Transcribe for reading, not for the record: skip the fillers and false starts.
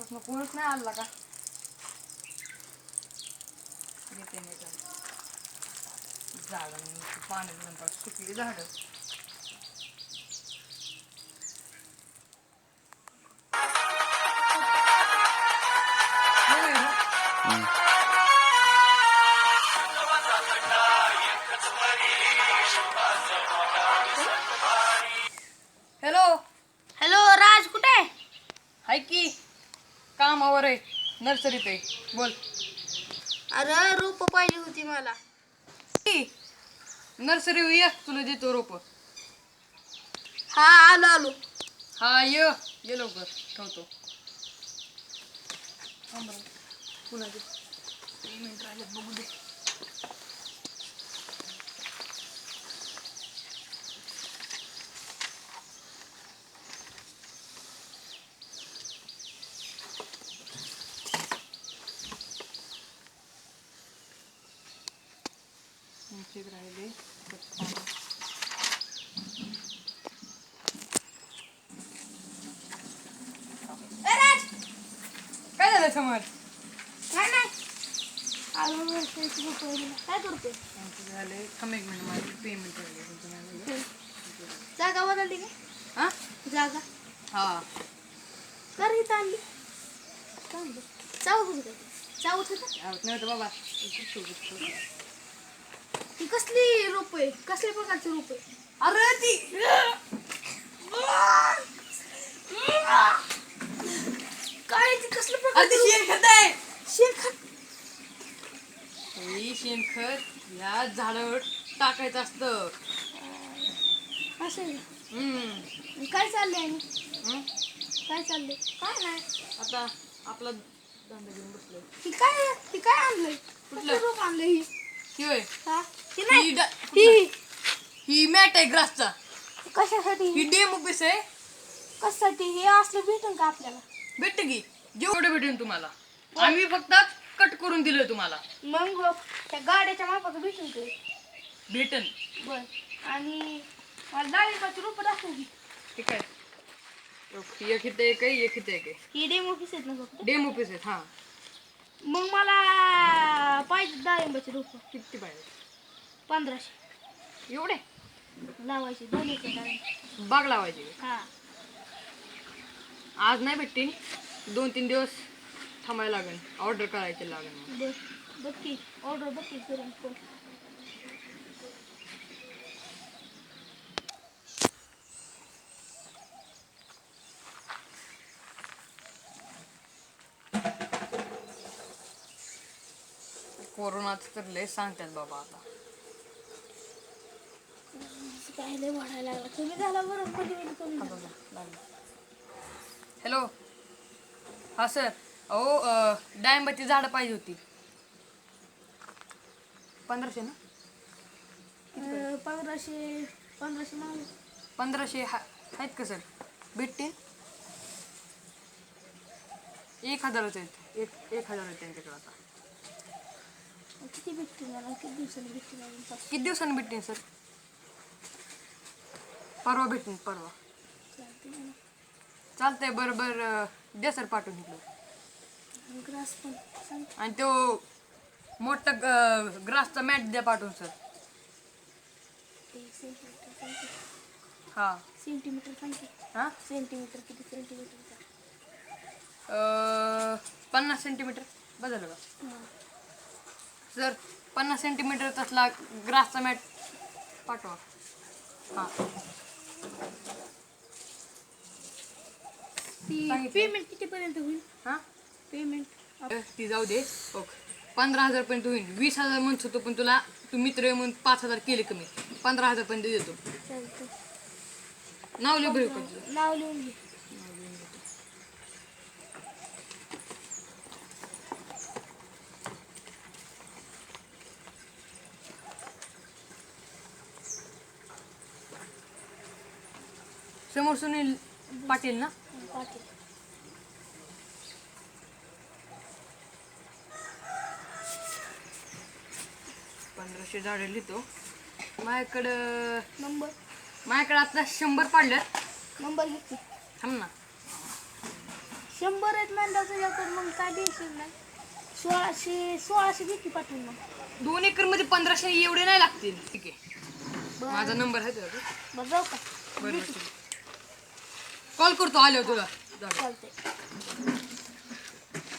सकाळपासून कोणच नाही आला का? येते नाही का झाडं पाणी नंतर सुकली झाडं. हॅलो हॅलो राज, कुठे आहे? हाय की कामावर आहे, नर्सरीत आहे. बोल. अरे रोप पाहिजे होती मला. नर्सरी ये, तुला देतो रोप. हा आलो आलो. हा ये ये लवकर ठेवतो. पुन्हा दे, 3 मिनिट राहिले बघू दे. राहिले काय झालं समज? काय नाही आलो. काय करते? झाले थांब 1 मिनिट, माझं पेमेंट राहिले. जागा बदलली का? हा जागा हा कर इथं आणली. चावत होती चावत होतं. नाही तर बाबा ती कसली रोप आहे? कसल्या प्रकारची रोप आहे? अरे ती काय ती कसल्या अरे प्रकारची ती शेणखत आहे. शेणखत? हे शेणखत या झाडावर टाकायचं असतं. असं आहे. हम्म काय चाललंय आणि हम्म. काय चाललंय? काय नाही. आता आपला धंदा घेऊन बसलोय. ती काय आणलंय? कुठलं रोप आणलंय? ही होय, हा ती नाही ही ड- ही ही मॅट आहे ग्रासचा. कशासाठी? ही डेमो पीस आहे. कशासाठी? हे असलं भेटन का आपल्याला? भेटते की जेवढं भेटेल तुम्हाला. आम्ही फक्त कट करून दिलोय तुम्हाला. मग त्या गाड्याच्या मापाचं भेटून ते भेटन. बर. आणि मला डाळिंबाची रोपं दाखव की. ठीक आहे. एक इथे एक आहे, एक इथे एक आहे. ही डेमो पीस आहेत ना फक्त? डेमो पीस आहेत. हा मग मला पाहिजे डाळिंबाची रोपं. किती पाहिजे? 1500 एवढे लावायची. 2 एकर डाळिंब. बाग लावायची. हा आज नाही भेटतील, 2-3 दिवस थांबायला लागेल. ऑर्डर करायची लागेल. बर. बघ की ऑर्डर बघ की करून कोण. कोरोनाच तर लय सांगतात बाबा आता. काय लय वाढायला लागला. कमी झाला बरं. कमी झाला. हॅलो हा सर. अहो डाळिंबाची झाडं पाहिजे होती. 1500 ना? 1500 मागू. 1500 आहेत का सर? भेटतील? 1000च आहेत. 1000 आहेत त्यांच्याकडे आता. किती भेटतील मला? किती दिवसांनी भेटतील मला? किती दिवसांनी भेटतील सर? परवा भेटतील परवा. चालतंय. बरं बरं द्या सर पाठवून इकडं. ग्रास पण सांग. आणि तो मोठा ग्रासचा मॅट द्या पाठवून सर. हा सेंटीमीटर सांगते. हा सेंटीमीटर किती सेंटीमीटर? 50 सेंटीमीटर बदल का हां. सर? 50 सेंटीमीटर तसला ग्रासचा मॅट पाठवा. हा ती सांगितलं. पेमेंट कितीपर्यंत होईल? हा पेमेंट ती जाऊ दे. ओके 15,000 पर्यंत होईल. 20,000 म्हणत होतो, पण तुला तू मित्र आहे म्हणून 5,000 केले कमी. 15,000 पर्यंत देतो. चालतं. नाव लिहू बरं का? नाव लिहून घे. समोर सुनील पाटील ना? पाटील. 1500 झाडं लिहितो. माझ्याकडं नंबर आता 100 पाडल्यात. नंबर घेते. थांब ना. 100 आहेत म्हणलं तुझ्याकडे मग काय टेन्शन नाही. 1600 भीती पाठवून मग 2 एकर मध्ये 1500 एवढे नाही लागतील. ठीक आहे, माझा नंबर आहे तुझ्याकडे. बरं जाऊ का? बरं कॉल करतो आल्यावर तुला. चालते.